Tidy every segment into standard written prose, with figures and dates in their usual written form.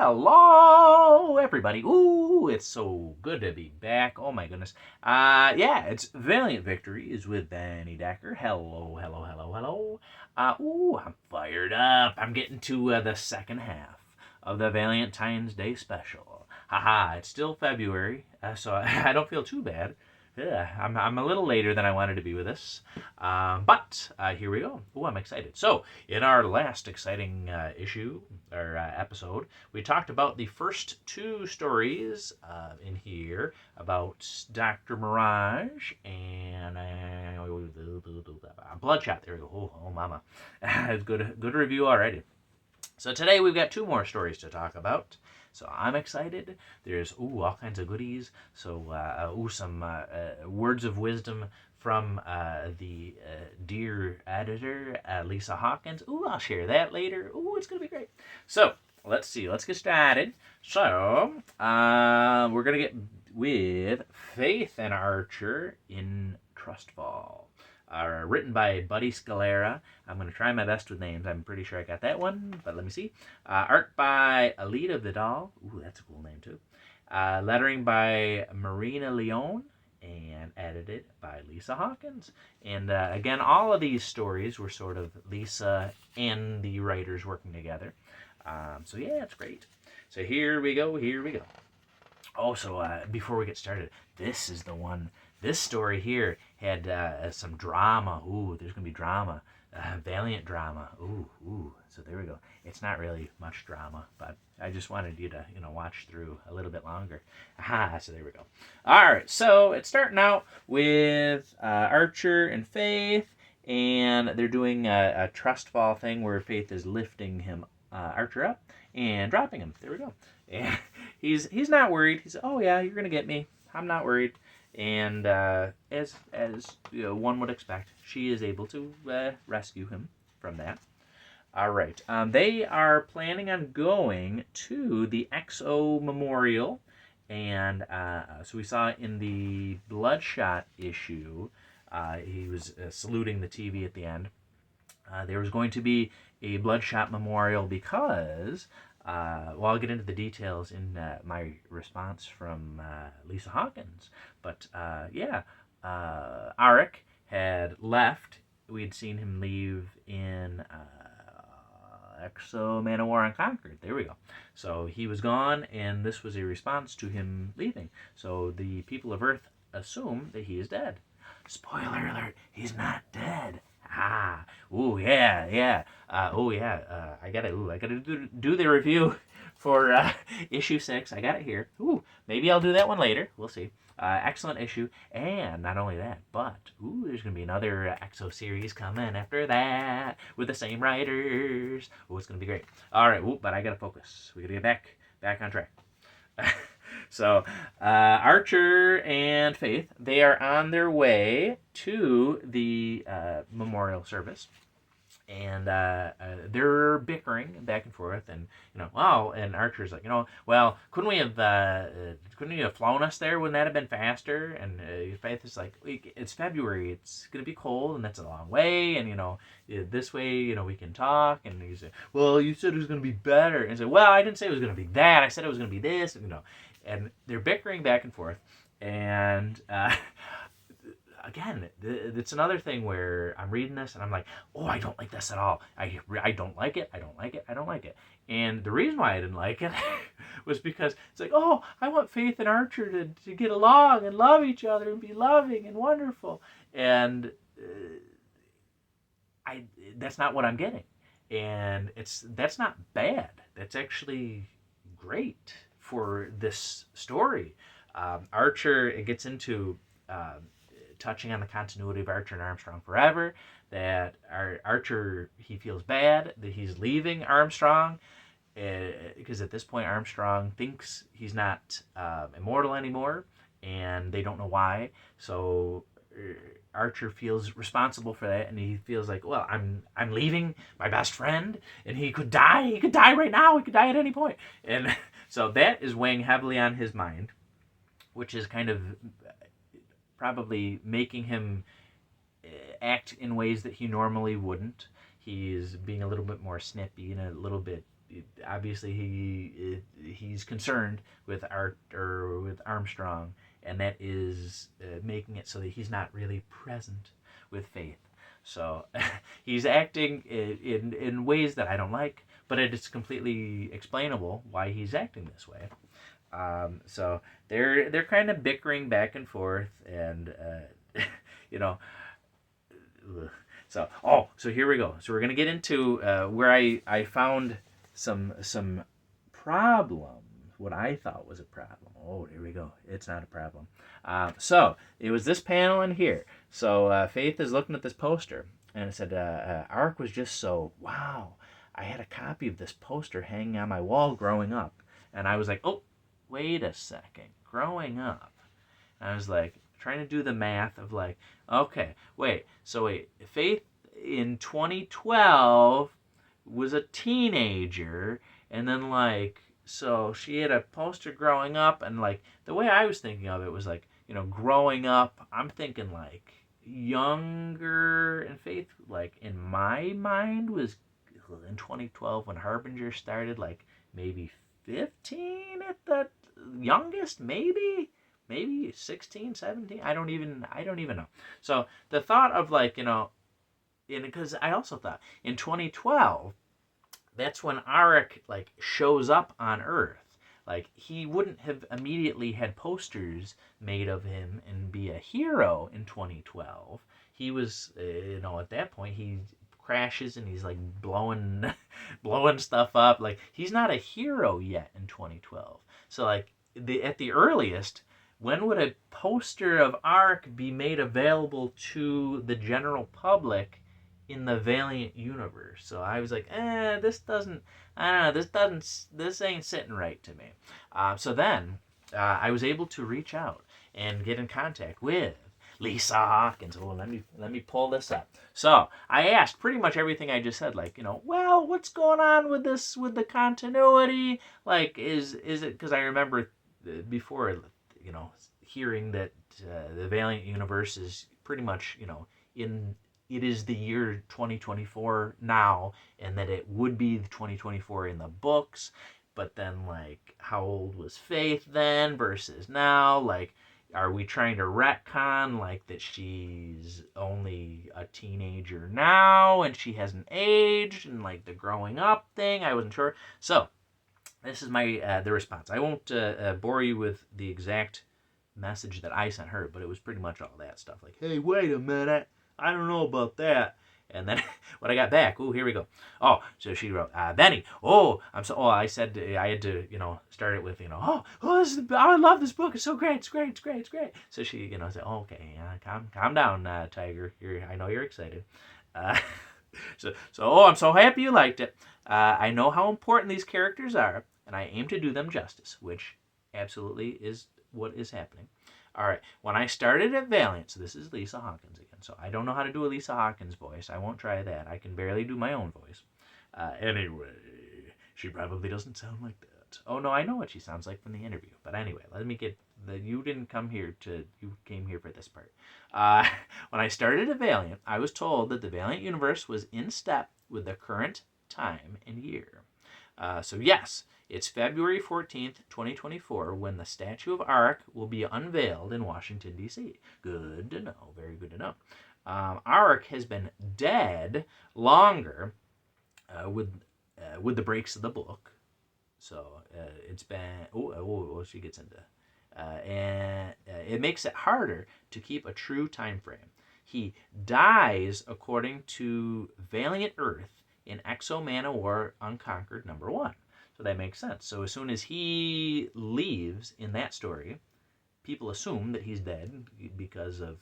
Hello, everybody. Ooh, it's so good to be back. Oh, my goodness. Yeah, it's Valiant Victories with Benny Decker. Hello, hello, hello, hello. I'm fired up. I'm getting to the second half of the Valentine's Day special. Haha, it's still February, so I don't feel too bad. Yeah, I'm a little later than I wanted to be with this, but here we go. Oh, I'm excited. So, in our last exciting issue or episode, we talked about the first two stories in here about Dr. Mirage and Bloodshot. There we go. Oh, mama, good review already. So today we've got two more stories to talk about. So I'm excited. There's all kinds of goodies. So some words of wisdom from the dear editor Lisa Hawkins. I'll share that later. It's gonna be great. So let's see. Let's get started. So we're gonna get with Faith and Archer in Trustfall. Written by Buddy Scalera. I'm going to try my best with names. I'm pretty sure I got that one, but let me see. Art by Alita Vidal. That's a cool name, too. Lettering by Marina Leone. And edited by Lisa Hawkins. And again, all of these stories were sort of Lisa and the writers working together. So yeah, it's great. So here we go. Also, before we get started, this is the one. This story here had some drama. There's going to be drama. Valiant drama. So there we go. It's not really much drama, but I just wanted you to, watch through a little bit longer. So there we go. All right, so it's starting out with Archer and Faith, and they're doing a trust fall thing where Faith is lifting him, Archer up, and dropping him. There we go. And he's not worried. He's, oh yeah, you're going to get me. I'm not worried. And as one would expect, she is able to rescue him from that. All right. They are planning on going to the XO Memorial. And so we saw in the Bloodshot issue, he was saluting the TV at the end. There was going to be a Bloodshot Memorial because... I'll get into the details in my response from Lisa Hawkins. But Arik had left. We had seen him leave in Exo Man of War Unconquered. There we go. So he was gone, and this was a response to him leaving. So the people of Earth assume that he is dead. Spoiler alert, he's not dead. I gotta do the review for issue 6. I got it here. Maybe I'll do that one later. We'll see. Excellent issue, and not only that, but there's gonna be another EXO series coming after that with the same writers. It's gonna be great. All right, but I gotta focus. We gotta get back on track. So, Archer and Faith, they are on their way to the memorial service, and they're bickering back and forth, and and Archer's like, couldn't we have flown us there? Wouldn't that have been faster? And Faith is like, it's February, it's gonna be cold, and that's a long way, and this way, we can talk. And he's like, well, you said it was gonna be better, and he's like, well, I didn't say it was gonna be that. I said it was gonna be this, and they're bickering back and forth, and again, it's another thing where I'm reading this and I'm like, I don't like this at all. I don't like it. I don't like it. I don't like it. And the reason why I didn't like it was because it's like, I want Faith and Archer to get along and love each other and be loving and wonderful. And that's not what I'm getting. And that's not bad. That's actually great for this story. Archer, it gets into touching on the continuity of Archer and Armstrong Forever, that Archer, he feels bad that he's leaving Armstrong, because at this point Armstrong thinks he's not immortal anymore, and they don't know why. So Archer feels responsible for that, and he feels like, well, I'm leaving my best friend, and he could die. He could die right now. He could die at any point. And so that is weighing heavily on his mind, which is kind of probably making him act in ways that he normally wouldn't. He's being a little bit more snippy and a little bit, obviously he's concerned with Art or with Armstrong, and that is making it so that he's not really present with Faith. So he's acting in ways that I don't like, but it is completely explainable why he's acting this way. So they're kind of bickering back and forth, and you know, so here we go. So we're gonna get into where I found some problem. What I thought was a problem. Oh, here we go. It's not a problem. So it was this panel in here. So Faith is looking at this poster, and it said, "Ark was just so wow. I had a copy of this poster hanging on my wall growing up," and I was like, "Oh, wait a second, growing up." And I was like trying to do the math of like, okay, wait, Faith in 2012 was a teenager, and then like, so she had a poster growing up, and like the way I was thinking of it was like, growing up, I'm thinking like younger, and Faith, like in my mind, was in 2012 when Harbinger started, like maybe 15 at the youngest, maybe 16, 17. I don't even know. So the thought of like, because I also thought in 2012, that's when Arik like shows up on Earth. Like he wouldn't have immediately had posters made of him and be a hero in 2012. He was, at that point he crashes and he's like blowing stuff up. Like he's not a hero yet in 2012. So like at the earliest, when would a poster of Ark be made available to the general public in the Valiant universe? So I was like, this ain't sitting right to me. So then I was able to reach out and get in contact with Lisa Hawkins. Oh, let me pull this up. So I asked pretty much everything I just said, like, well, what's going on with this, with the continuity? Like, is it, because I remember before, hearing that the Valiant universe is pretty much, it is the year 2024 now, and that it would be 2024 in the books, but then, like, how old was Faith then versus now? Like, are we trying to retcon, like, that she's only a teenager now and she hasn't aged, and, like, the growing up thing? I wasn't sure. So this is my the response. I won't bore you with the exact message that I sent her, but it was pretty much all that stuff. Like, hey, wait a minute, I don't know about that. And then when I got back, here we go. Oh, so she wrote, Benny, I said I had to, start it with, I love this book. It's so great. It's great. It's great. It's great. So she, said, okay, calm down, Tiger. I know you're excited. I'm so happy you liked it. I know how important these characters are, and I aim to do them justice, which absolutely is what is happening. All right, when I started at Valiant, so this is Lisa Hawkins again, so I don't know how to do a Lisa Hawkins voice. I won't try that. I can barely do my own voice. Anyway, she probably doesn't sound like that. Oh, no, I know what she sounds like from the interview. But anyway, let me get you came here for this part. When I started at Valiant, I was told that the Valiant universe was in step with the current time and year. So yes, it's February 14th, 2024, when the statue of Ark will be unveiled in Washington, D.C. Good to know. Very good to know. Ark has been dead longer with the breaks of the book. So it's been... she gets into... and it makes it harder to keep a true time frame. He dies according to Valiant Earth in Exo-Man-O-War Unconquered #1. So that makes sense. So as soon as he leaves in that story, people assume that he's dead because of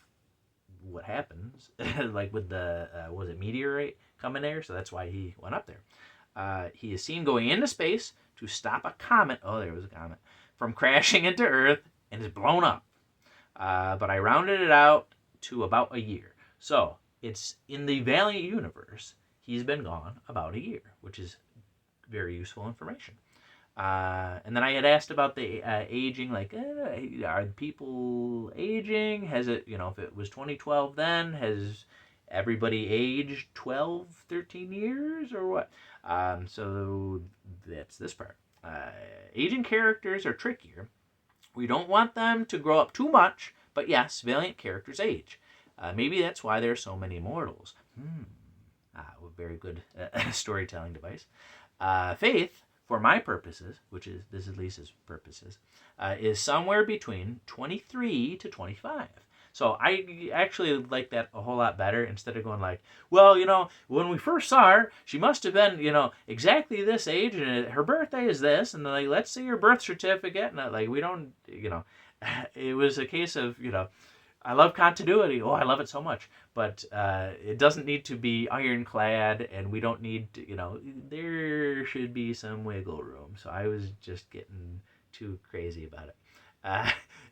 what happens, like with the, was it meteorite coming there? So that's why he went up there. He is seen going into space to stop a comet, there was a comet, from crashing into Earth and is blown up. But I rounded it out to about a year. So it's in the Valiant universe, he's been gone about a year, which is very useful information. And then I had asked about the aging, like, are people aging? Has it, if it was 2012 then, everybody aged 12, 13 years or what? So that's this part. Aging characters are trickier. We don't want them to grow up too much, but yes, Valiant characters age. Maybe that's why there are so many mortals. A very good storytelling device. Faith, for my purposes, this is Lisa's purposes, is somewhere between 23 to 25. So I actually like that a whole lot better instead of going like, well, when we first saw her, she must have been, exactly this age, and her birthday is this, and like, let's see her birth certificate, and like, we don't, it was a case of, I love continuity. Oh, I love it so much. But it doesn't need to be ironclad, and we don't need to, there should be some wiggle room. So I was just getting too crazy about it.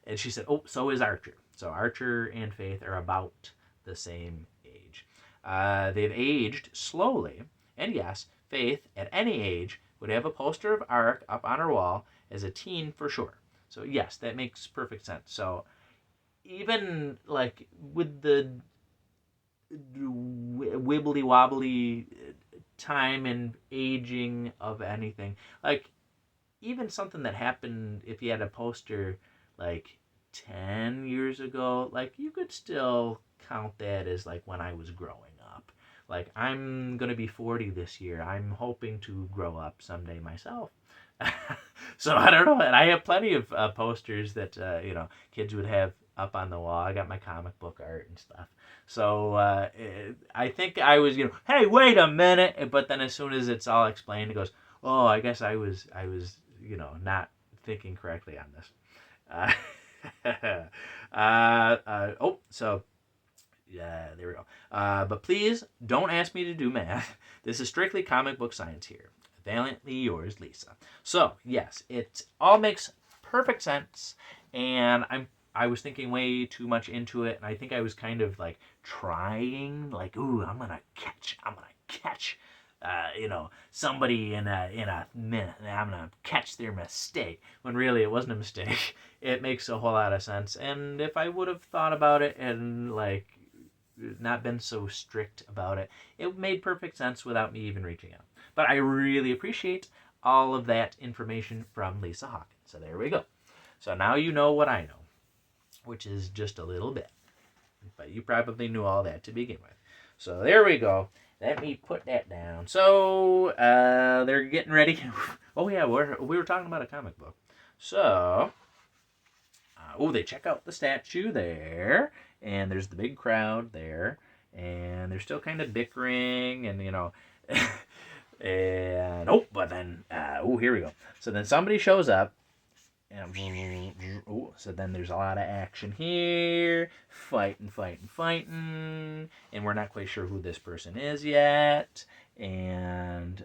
And she said, oh, so is Archer. So Archer and Faith are about the same age. They've aged slowly. And yes, Faith, at any age, would have a poster of Arc up on her wall as a teen for sure. So yes, that makes perfect sense. So even like with the wibbly wobbly time and aging of anything, like even something that happened if you had a poster like 10 years ago, like you could still count that as like when I was growing up. Like I'm gonna be 40 this year. I'm hoping to grow up someday myself. So I don't know, and I have plenty of posters that kids would have up on the wall. I got my comic book art and stuff. So I think I was, hey, wait a minute. But then as soon as it's all explained, it goes, oh, I guess I was, not thinking correctly on this. So yeah, there we go. But please don't ask me to do math. This is strictly comic book science here. Valiantly yours, Lisa. So yes, it all makes perfect sense, and I was thinking way too much into it, and I think I was kind of like trying, like, ooh, I'm gonna catch, somebody in a minute, and I'm gonna catch their mistake. When really it wasn't a mistake. It makes a whole lot of sense, and if I would have thought about it and like not been so strict about it, it made perfect sense without me even reaching out. But I really appreciate all of that information from Lisa Hawkins. So there we go. So now you know what I know, which is just a little bit. But you probably knew all that to begin with. So there we go. Let me put that down. So they're getting ready. Oh yeah, we were talking about a comic book. So, they check out the statue there, and there's the big crowd there, and they're still kind of bickering, and and but then here we go. So then somebody shows up, and so then there's a lot of action here, fighting, and we're not quite sure who this person is yet. And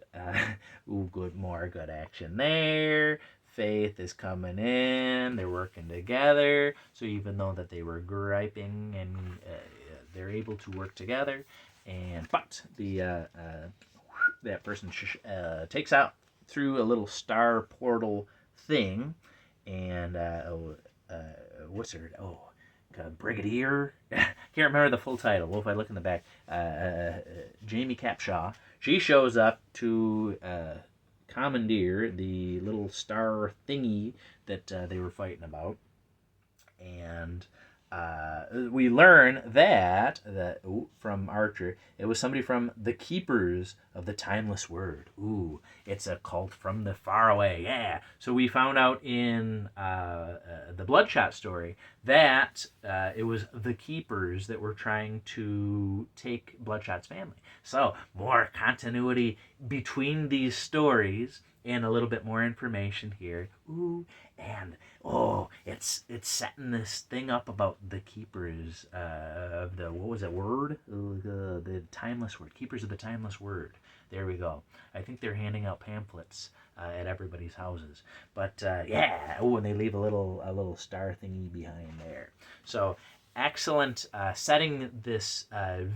more good action there. Faith is coming in. They're working together. So even though that they were griping, and they're able to work together. But the that person takes out through a little star portal thing, and what's her? Brigadier. Can't remember the full title. Well, if I look in the back, Jamie Capshaw. She shows up to commandeer the little star thingy that they were fighting about, and we learn that from Archer, it was somebody from the Keepers of the Timeless Word. Ooh, it's a cult from the faraway. Yeah. So we found out in the Bloodshot story that it was the Keepers that were trying to take Bloodshot's family. So more continuity between these stories and a little bit more information here. Ooh, and it's setting this thing up about the Keepers of the, what was that word? The Timeless Word. Keepers of the Timeless Word. There we go. I think they're handing out pamphlets at everybody's houses. But yeah, and they leave a little star thingy behind there. So excellent setting this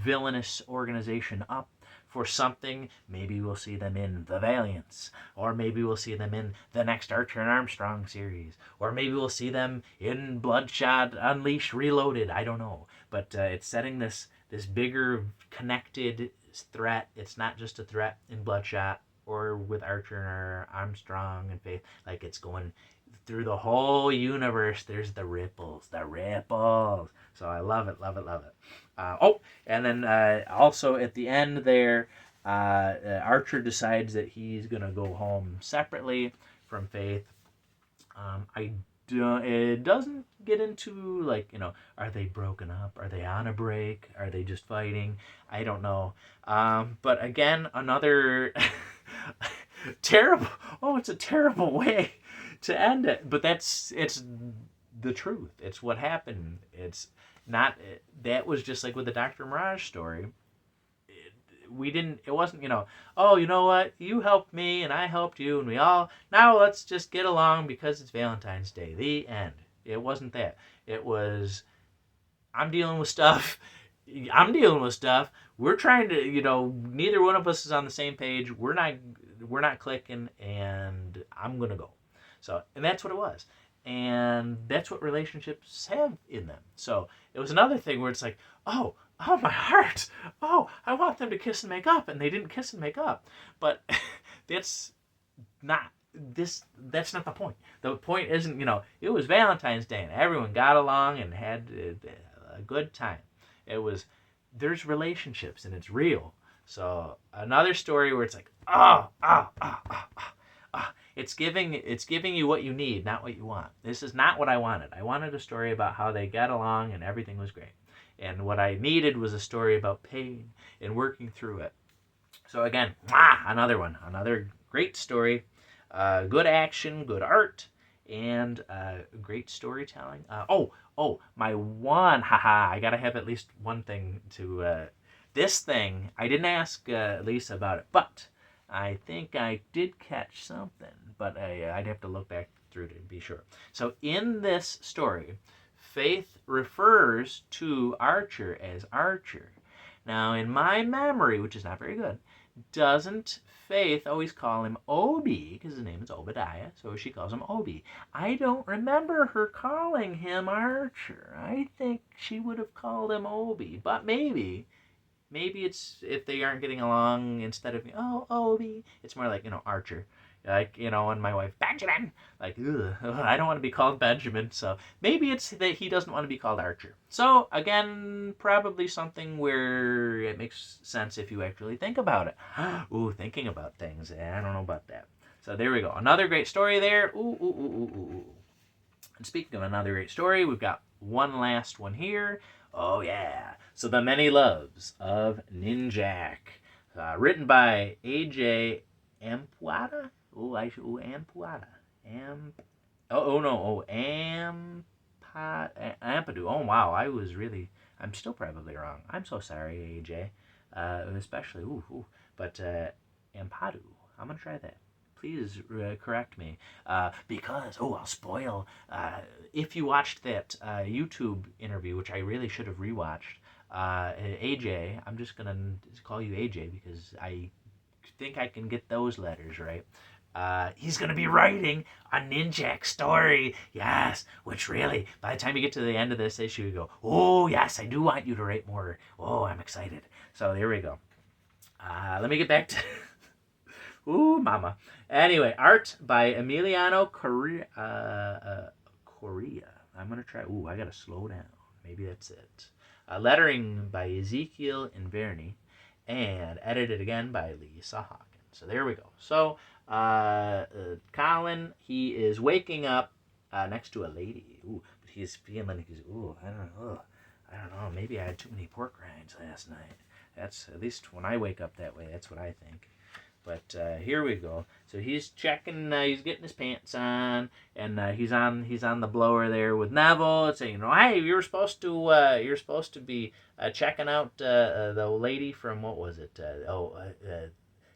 villainous organization up for something. Maybe we'll see them in the Valiants, or maybe we'll see them in the next Archer and Armstrong series, or maybe we'll see them in Bloodshot Unleashed Reloaded. I don't know, but it's setting this this bigger connected threat. It's not just a threat in Bloodshot or with Archer or Armstrong and Faith. Like, it's going through the whole universe. There's the ripples. So I love it. And then also at the end there, Archer decides that he's gonna go home separately from Faith. It doesn't get into, like, are they broken up? Are they on a break? Are they just fighting? I don't know. But again, another terrible. Oh, it's a terrible way to end it. But it's the truth. It's what happened. It's not. That was just like with the Dr. Mirage story. It wasn't, oh, you know what, you helped me and I helped you and we all, now let's just get along because it's Valentine's Day. The end. It wasn't that. It was, I'm dealing with stuff. We're trying to, neither one of us is on the same page. We're not clicking, and I'm going to go. So, and that's what it was. And that's what relationships have in them. So it was another thing where it's like, oh, my heart. Oh, I want them to kiss and make up. And they didn't kiss and make up. But that's not the point. The point isn't, it was Valentine's Day and everyone got along and had a good time. There's relationships and it's real. So another story where it's like, it's giving you what you need, not what you want. This is not what I wanted. I wanted a story about how they got along and everything was great. And what I needed was a story about pain and working through it. So again, another great story, good action, good art, and great storytelling. My one, I gotta have at least one thing to, this thing, I didn't ask Lisa about it, but I think I did catch something, but I'd have to look back through to be sure. So in this story, Faith refers to Archer as Archer. Now, in my memory, which is not very good, doesn't Faith always call him Obi, because his name is Obadiah, so she calls him Obi. I don't remember her calling him Archer. I think she would have called him Obi, but maybe it's if they aren't getting along, instead of, Obi, it's more like, Archer. Like, and my wife, Benjamin. Like, I don't want to be called Benjamin. So maybe it's that he doesn't want to be called Archer. So, again, probably something where it makes sense if you actually think about it. Thinking about things. I don't know about that. So there we go. Another great story there. And speaking of another great story, we've got one last one here. Oh, yeah. So The Many Loves of Ninjak. Written by A.J. Ampuada? Ampuada. Ampadu. Oh, wow. I'm still probably wrong. I'm so sorry, AJ. Especially, but Ampadu. I'm going to try that. Please correct me. Because, I'll spoil. If you watched that YouTube interview, which I really should have rewatched, AJ, I'm just going to call you AJ because I think I can get those letters right. He's going to be writing a Ninjak story. Yes, which really, by the time you get to the end of this issue, you go, oh, yes, I do want you to write more. Oh, I'm excited. So there we go. Let me get back to... mama. Anyway, art by Emiliano Correa. I'm going to try... I got to slow down. Maybe that's it. Lettering by Ezekiel Inverni. And edited again by Lisa Hawkins. So there we go. So, Colin, he is waking up next to a lady. But he's feeling like I don't know. Maybe I had too many pork rinds last night. That's, at least when I wake up that way, that's what I think. But here we go. So he's checking. He's getting his pants on, and he's on the blower there with Neville, saying, "Hey, you're supposed to be checking out the lady from what was it?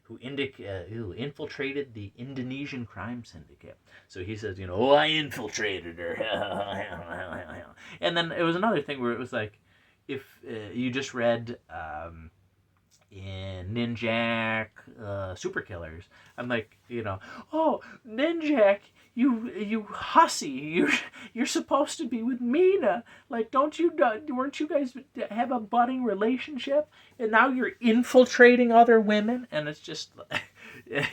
Who infiltrated the Indonesian crime syndicate." So he says, I infiltrated her. And then it was another thing where it was like, if you just read. in Ninjak Super Killers. I'm like, oh, Ninjak, you hussy, you're supposed to be with Mina. Like, weren't you guys have a budding relationship, and now you're infiltrating other women? And it's just, and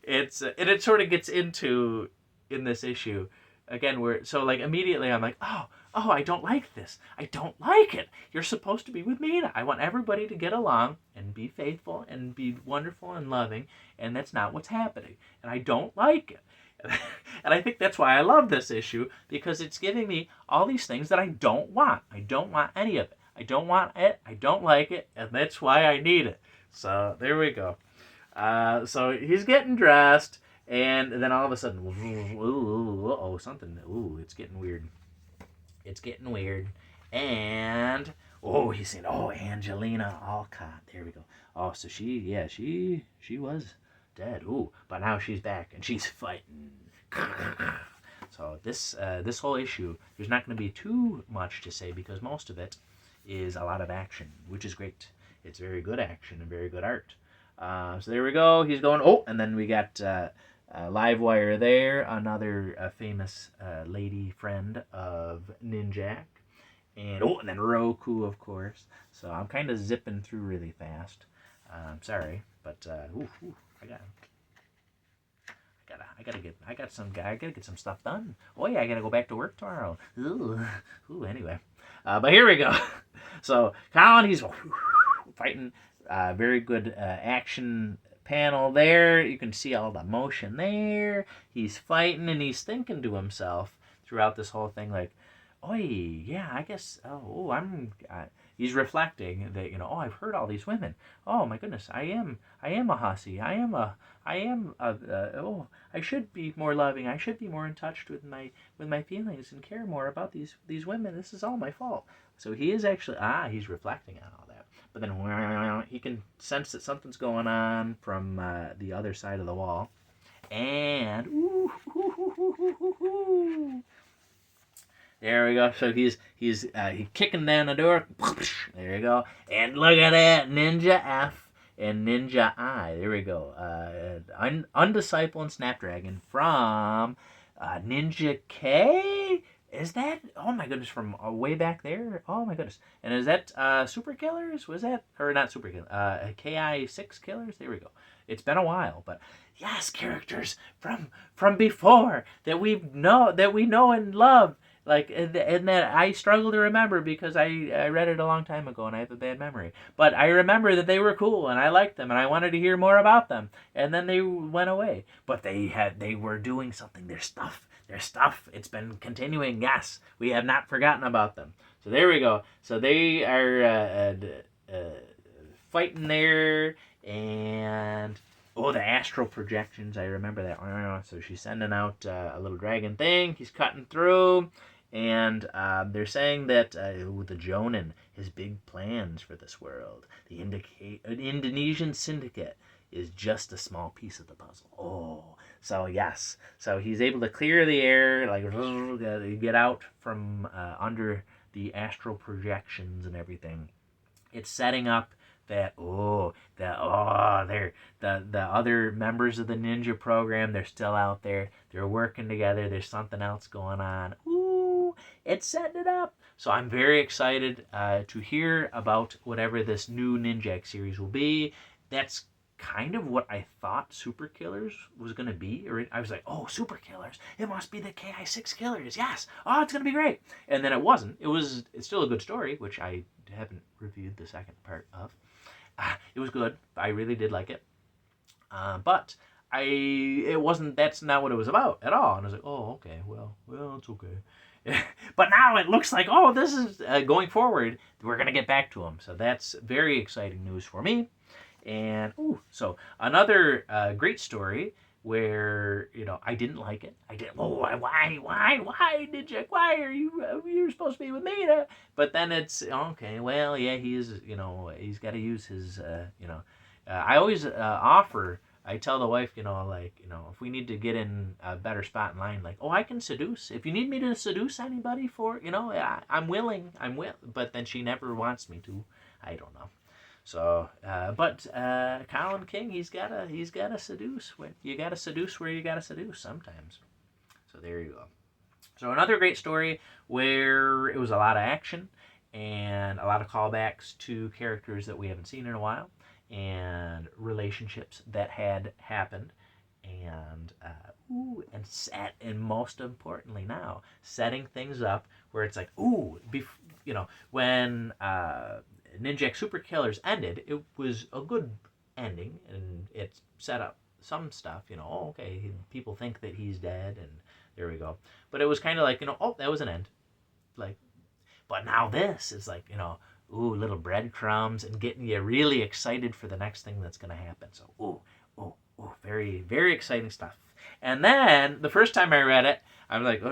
it sort of gets into in this issue again where so like immediately I'm like, oh, I don't like this. I don't like it. You're supposed to be with Mina. I want everybody to get along and be faithful and be wonderful and loving, and that's not what's happening. And I don't like it. And I think that's why I love this issue, because it's giving me all these things that I don't want. I don't want any of it. I don't want it. I don't like it, and that's why I need it. So there we go. So he's getting dressed, and then all of a sudden, it's getting weird. It's getting weird. And, he's saying, Angelina Alcott. There we go. Oh, so she was dead. But now she's back, and she's fighting. So this whole issue, there's not going to be too much to say, because most of it is a lot of action, which is great. It's very good action and very good art. So there we go. He's going. And then we got Livewire there, another famous lady friend of Ninjak, and then Roku, of course. So I'm kind of zipping through really fast. Sorry, but I gotta get some stuff done. I gotta go back to work tomorrow. Anyway, but here we go. So Colin, he's fighting. Very good action panel there. You can see all the motion there. He's fighting and he's thinking to himself throughout this whole thing, like, I guess. He's reflecting that I've heard all these women. Oh my goodness, I am a hussy. I should be more loving. I should be more in touch with my feelings and care more about these women. This is all my fault. So he is actually he's reflecting on all that. But then he can sense that something's going on from the other side of the wall. And there we go. So he's kicking down the door. There you go. And look at that, Ninja F and Ninja I. There we go. Undisciple and Snapdragon from Ninja K. Is that? Oh my goodness, from way back there? Oh my goodness. And is that Super Killers? Was that? Or not Super Killers. KI6 Killers? There we go. It's been a while, but yes, characters from before that we know and love. Like, and that I struggle to remember because I read it a long time ago and I have a bad memory. But I remember that they were cool and I liked them and I wanted to hear more about them. And then they went away. But they were doing something. Their stuff, it's been continuing. Yes, we have not forgotten about them. So there we go. So they are fighting there, and the astral projections. I remember that. So she's sending out a little dragon thing. He's cutting through, and they're saying that the Jonin has big plans for this world. The Indonesian syndicate is just a small piece of the puzzle. So yes, so he's able to clear the air, like get out from under the astral projections and everything. It's setting up that the other members of the ninja program, they're still out there. They're working together. There's something else going on. It's setting it up. So I'm very excited to hear about whatever this new Ninjak series will be. That's kind of what I thought Super Killers was going to be. Or I was like, Super Killers. It must be the KI6 Killers. Yes. It's going to be great. And then it wasn't. It's still a good story, which I haven't reviewed the second part of. It was good. I really did like it. But it wasn't, that's not what it was about at all. And I was like, okay, well, it's okay. But now it looks like, this is going forward. We're going to get back to them. So that's very exciting news for me. And, so another great story where, I didn't like it. I didn't, why did you, why are you're supposed to be with me? But then it's, okay, well, yeah, he's got to use his, I always offer, I tell the wife, if we need to get in a better spot in line, like, I can seduce. If you need me to seduce anybody for, I'm willing, but then she never wants me to. I don't know. So, but Colin King, he's gotta seduce. You gotta seduce where you gotta seduce sometimes. So there you go. So another great story where it was a lot of action and a lot of callbacks to characters that we haven't seen in a while and relationships that had happened and and most importantly now setting things up where it's like when Ninjak Super Killers ended, it was a good ending and it set up some stuff. Okay, people think that he's dead and there we go. But it was kind of like, that was an end. Like, but now this is like, little breadcrumbs and getting you really excited for the next thing that's going to happen. So, very, very exciting stuff. And then the first time I read it, I'm like,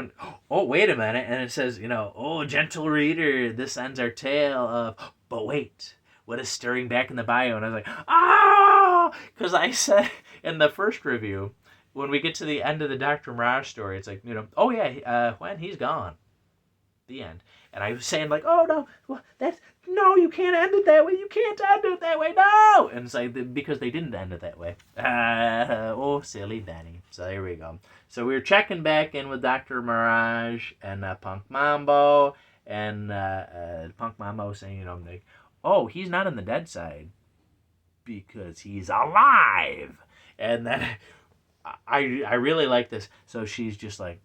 wait a minute. And it says, gentle reader, this ends our tale of, but wait, what is stirring back in the bio? And I was like, because I said in the first review, when we get to the end of the Dr. Mirage story, it's like, when he's gone. The end. And I was saying like, no, no, you can't end it that way. You can't end it that way. No. And it's like, because they didn't end it that way. Silly Benny. So there we go. So we were checking back in with Dr. Mirage and Punk Mambo. And Punk Mambo saying, like, he's not on the dead side because he's alive. And then I really like this. So she's just like,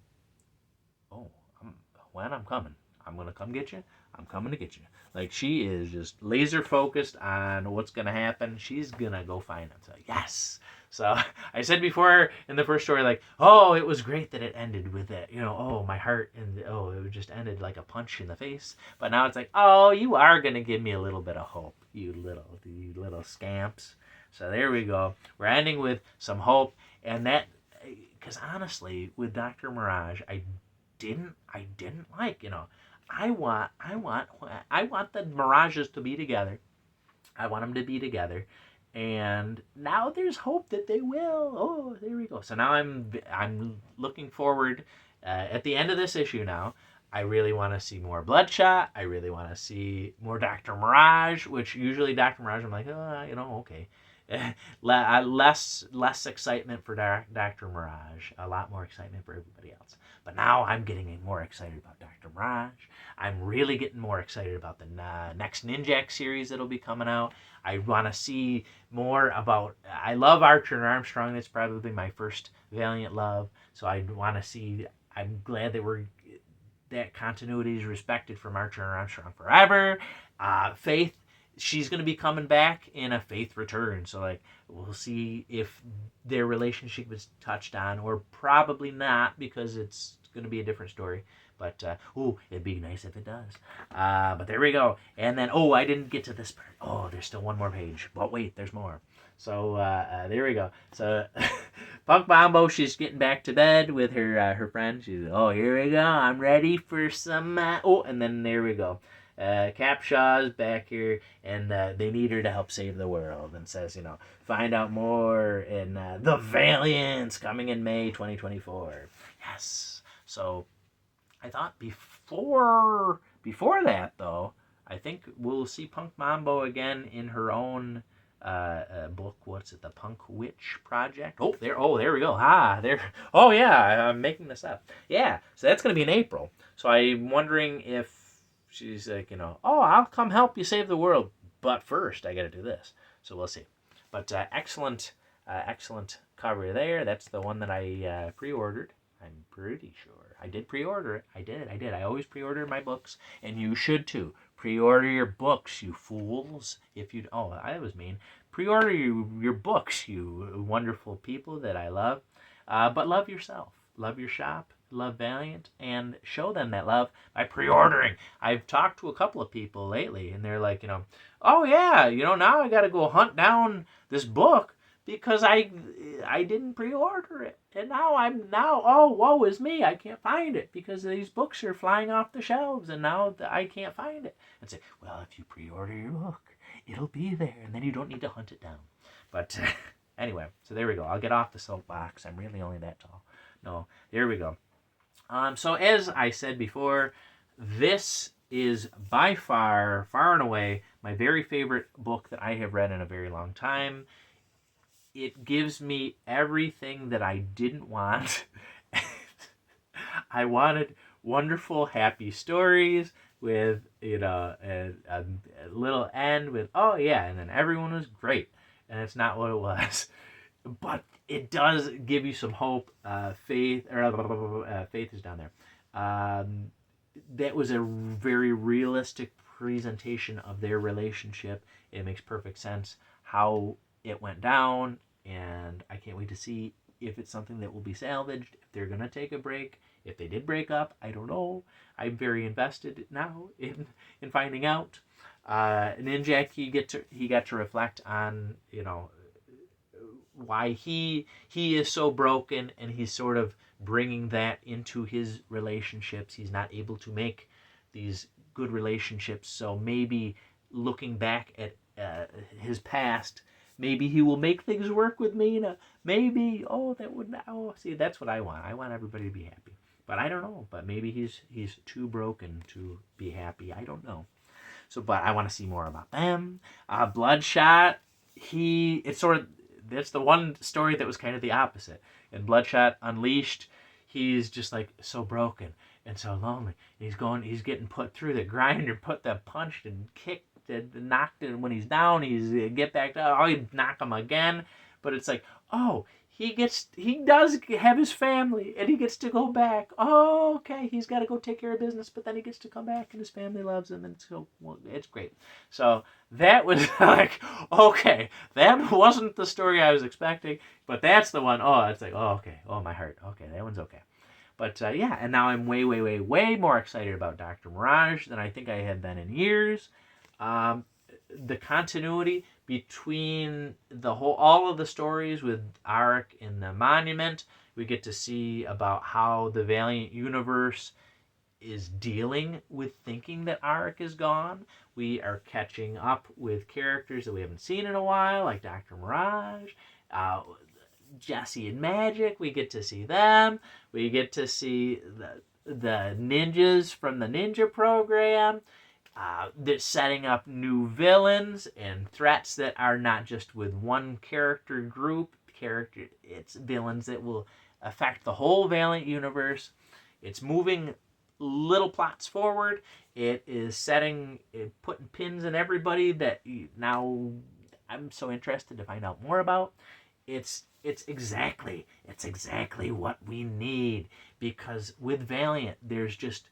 when I'm coming. I'm going to come get you. I'm coming to get you. Like, she is just laser focused on what's going to happen. She's going to go find him. So, yes. So, I said before in the first story, like, it was great that it ended with it. My heart, and it just ended like a punch in the face. But now it's like, you are going to give me a little bit of hope, you little scamps. So, there we go. We're ending with some hope. And that, because honestly, with Dr. Mirage, I didn't like, I want the Mirages to be together. I want them to be together. And now there's hope that they will. There we go. So now I'm looking forward at the end of this issue now. I really want to see more Bloodshot. I really want to see more Dr. Mirage, which usually Dr. Mirage, I'm like, okay. Less excitement for Dr. Mirage, a lot more excitement for everybody else. But now I'm getting more excited about Dr. Mirage. I'm really getting more excited about the next Ninjak series that'll be coming out. I want to see more about... I love Archer and Armstrong. That's probably my first Valiant love. So I want to see... I'm glad that continuity is respected from Archer and Armstrong forever. Faith, she's going to be coming back in a Faith Return. So, like, we'll see if their relationship is touched on, or probably not, because it's going to be a different story. But, it'd be nice if it does. But there we go. And then, I didn't get to this part. There's still one more page. But wait, there's more. So, there we go. So, Punk Mambo, she's getting back to bed with her friend. She's, here we go. I'm ready for some... and then there we go. Capshaw's back here, and they need her to help save the world, and says, find out more in The Valiants coming in May 2024. Yes. So I thought before that, though, I think we'll see Punk Mambo again in her own book. What's it? The Punk Witch Project. There we go. There. Yeah, I'm making this up. Yeah, so that's going to be in April. So I'm wondering if she's like, I'll come help you save the world, but first I got to do this. So we'll see. But excellent cover there. That's the one that I pre-ordered. I'm pretty sure. I did pre-order it. I did. I always pre-order my books, and you should too. Pre-order your books, you fools. If you... that was mean. Pre-order your books, you wonderful people that I love. But love yourself. Love your shop. Love Valiant, and show them that love by pre-ordering. I've talked to a couple of people lately, and they're like, now I got to go hunt down this book because I didn't pre-order it, and woe is me, I can't find it because these books are flying off the shelves, and now I can't find it. And say, well, if you pre-order your book, it'll be there, and then you don't need to hunt it down. But anyway, so there we go. I'll get off the soapbox. I'm really only that tall. No, there we go. So as I said before, this is by far and away my very favorite book that I have read in a very long time. It gives me everything that I didn't want. I wanted wonderful, happy stories with, a little end with, oh yeah, and then everyone was great. And it's not what it was. But it does give you some hope. Faith is down there. That was a very realistic presentation of their relationship. It makes perfect sense how it went down, and I can't wait to see if it's something that will be salvaged, if they're going to take a break, if they did break up. I don't know. I'm very invested now in finding out. Ninjak, he got to reflect on, why he is so broken, and he's sort of bringing that into his relationships. He's not able to make these good relationships, so maybe looking back at his past, maybe he will make things work with Mina. Maybe, see, that's what I want. I want everybody to be happy, but I don't know. But maybe he's too broken to be happy. I don't know. So, but I want to see more about them. Bloodshot, it's sort of, that's the one story that was kind of the opposite. In Bloodshot Unleashed, he's just like so broken and so lonely. He's getting put through the grinder, punched and kicked and knocked, and when he's down, he's get back down. Oh, he'd knock him again. But it's like, oh, he does have his family, and he gets to go back. Oh, okay, he's got to go take care of business, but then he gets to come back, and his family loves him, and so, well, it's great. So that was like, okay, that wasn't the story I was expecting, but that's the one. Oh, it's like, oh, okay, oh, my heart, okay, that one's okay. But yeah, and now I'm way, way, way, way more excited about Dr. Mirage than I think I have been in years. The continuity between all of the stories with Arik in the Monument, we get to see about how the Valiant universe is dealing with thinking that Arik is gone. We are catching up with characters that we haven't seen in a while, like Dr. Mirage, Jesse and Magic. We get to see them. We get to see the ninjas from the ninja program. They're setting up new villains and threats that are not just with one character group. It's villains that will affect the whole Valiant universe. It's moving little plots forward. It is putting pins in everybody that now I'm so interested to find out more about. It's exactly what we need, because with Valiant there's just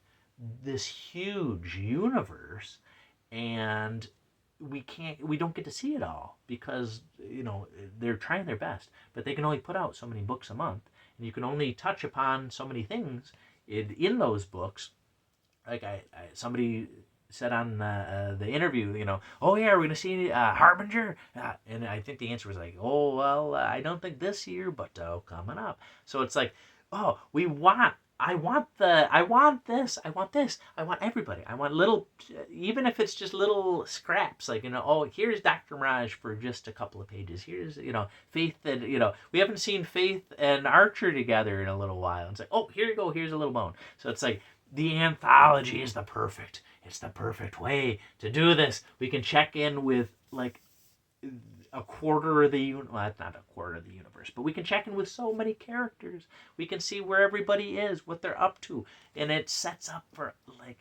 this huge universe, and we don't get to see it all because they're trying their best, but they can only put out so many books a month, and you can only touch upon so many things in those books. Like somebody said on the interview, oh yeah, we're gonna see Harbinger, and I think the answer was like, oh well, I don't think this year, but coming up. So it's like, oh, I want this, I want everybody. I want little, even if it's just little scraps, like, oh, here's Dr. Mirage for just a couple of pages. Here's, Faith and, we haven't seen Faith and Archer together in a little while. It's like, oh, here you go, here's a little bone. So it's like, the anthology is the perfect way to do this. We can check in with, like, a quarter of the universe. Well, that's not a quarter of the universe, but we can check in with so many characters. We can see where everybody is, what they're up to, and it sets up for, like,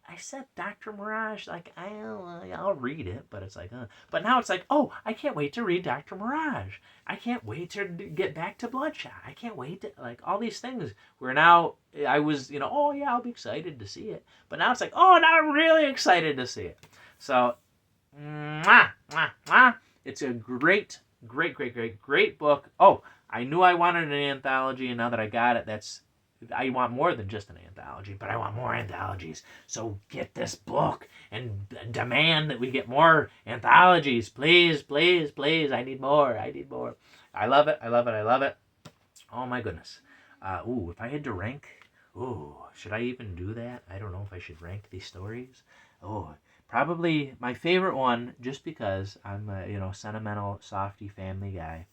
I said Dr. Mirage, like, I'll read it, but it's like, but now it's like, oh, I can't wait to read Dr. Mirage. I can't wait to get back to Bloodshot. I can't wait to, like, all these things where now I was, oh yeah, I'll be excited to see it, but now it's like, oh, now I'm really excited to see it. So, it's a great book. Oh, I knew I wanted an anthology, and now that I got it, I want more than just an anthology, but I want more anthologies. So get this book and demand that we get more anthologies. Please, please, please. I need more. I love it. Oh my goodness. If I had to rank, should I even do that? I don't know if I should rank these stories. Probably my favorite one, just because I'm a sentimental softy family guy,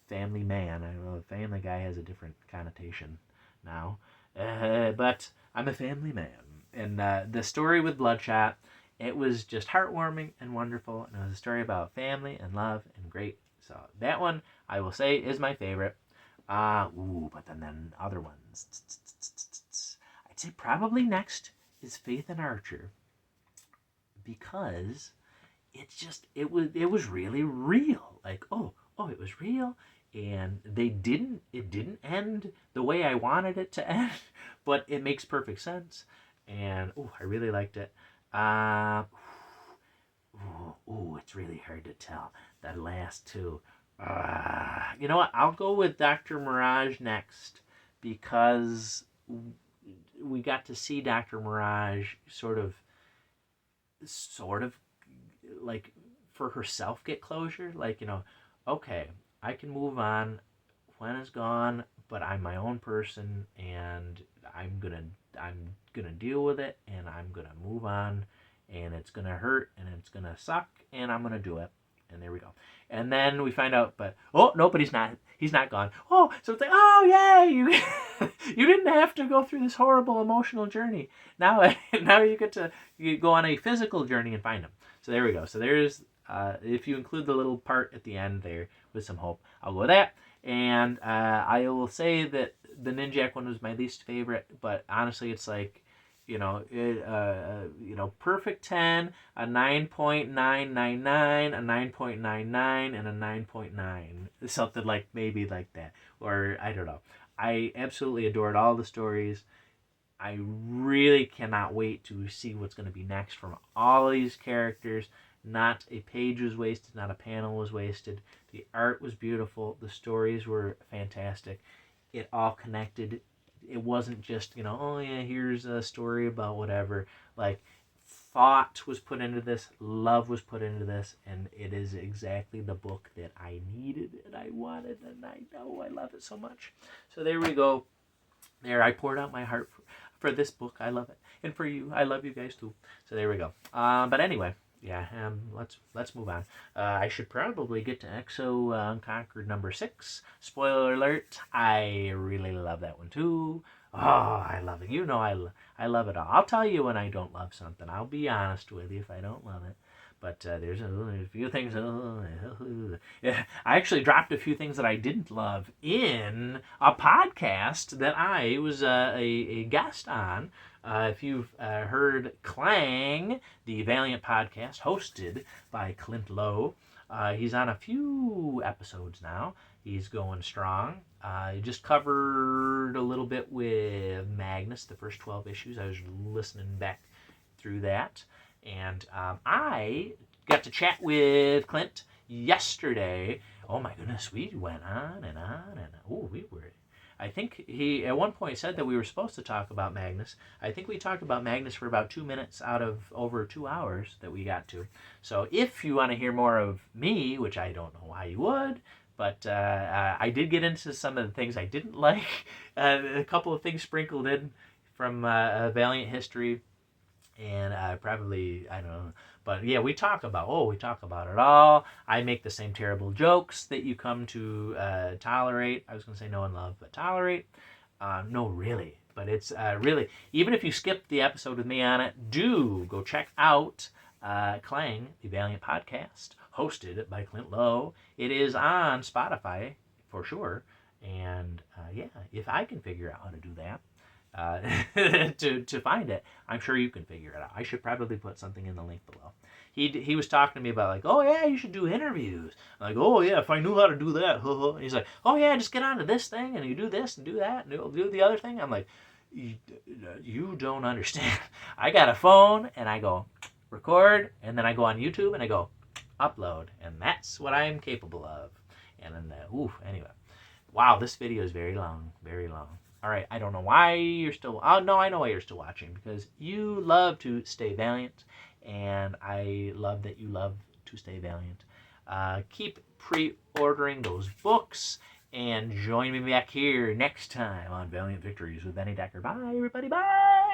family man. I know family guy has a different connotation now, but I'm a family man. And the story with Bloodshot, it was just heartwarming and wonderful. And it was a story about family and love and great. So that one, I will say, is my favorite. But then other ones. I'd say probably next is Faith and Archer, because it was really real. Like, it was real, and it didn't end the way I wanted it to end, but it makes perfect sense, and I really liked it. It's really hard to tell that last two. You know what? I'll go with Dr. Mirage next, because we got to see Dr. Mirage sort of like for herself get closure. Like, okay, I can move on. Gwen is gone, but I'm my own person, and I'm gonna deal with it, and I'm gonna move on, and it's gonna hurt, and it's gonna suck, and I'm gonna do it. And there we go. And then we find out, but no, but he's not. He's not gone. So it's like, yay, you you didn't have to go through this horrible emotional journey. Now you get to go on a physical journey and find him. So there we go. So there's if you include the little part at the end there with some hope, I'll go with that. And I will say that the Ninjak one was my least favorite, but honestly, it's like, perfect 10, a 9.999, a 9.99, and a 9.9, something like maybe like that, or I don't know. I absolutely adored all the stories. I really cannot wait to see what's going to be next from all of these characters. Not a page was wasted, not a panel was wasted. The art was beautiful. The stories were fantastic. It all connected. It wasn't just, here's a story about whatever. Like, thought was put into this, love was put into this, and it is exactly the book that I needed and I wanted, and I know I love it so much. So there we go. There, I poured out my heart for this book. I love it. And for you, I love you guys too. So there we go. But anyway, let's move on. I should probably get to Exo Unconquered number 6. Spoiler alert, I really love that one too. I love it. I love it all. I'll tell you when I don't love something. I'll be honest with you if I don't love it. But there's a few things. Yeah, I actually dropped a few things that I didn't love in a podcast that I was a guest on. If you've heard Clang, the Valiant podcast hosted by Clint Lowe, he's on a few episodes now. He's going strong. He just covered a little bit with Magnus, the first 12 issues. I was listening back through that. And I got to chat with Clint yesterday. Oh my goodness, we went on and on and on. I think he at one point said that we were supposed to talk about Magnus. I think we talked about Magnus for about 2 minutes out of over 2 hours that we got to. So if you want to hear more of me, which I don't know why you would, but I did get into some of the things I didn't like. A couple of things sprinkled in from Valiant history. And I don't know. But yeah, we talk about it all. I make the same terrible jokes that you come to tolerate. I was going to say know and love, but tolerate. No, really. But it's really, even if you skip the episode with me on it, do go check out Clang, the Valiant podcast, hosted by Clint Lowe. It is on Spotify, for sure. And if I can figure out how to do that, to find it, I'm sure you can figure it out. I should probably put something in the link below. He was talking to me about like, you should do interviews. I'm like, if I knew how to do that. And he's like, just get onto this thing and you do this and do that and you'll do the other thing. I'm like, you don't understand. I got a phone and I go record, and then I go on YouTube and I go upload, and that's what I'm capable of. And then anyway, wow, this video is very long, very long. All right, I don't know why you're still... Oh, no, I know why you're still watching. Because you love to stay valiant. And I love that you love to stay valiant. Keep pre-ordering those books. And join me back here next time on Valiant Victories with Benny Decker. Bye, everybody. Bye!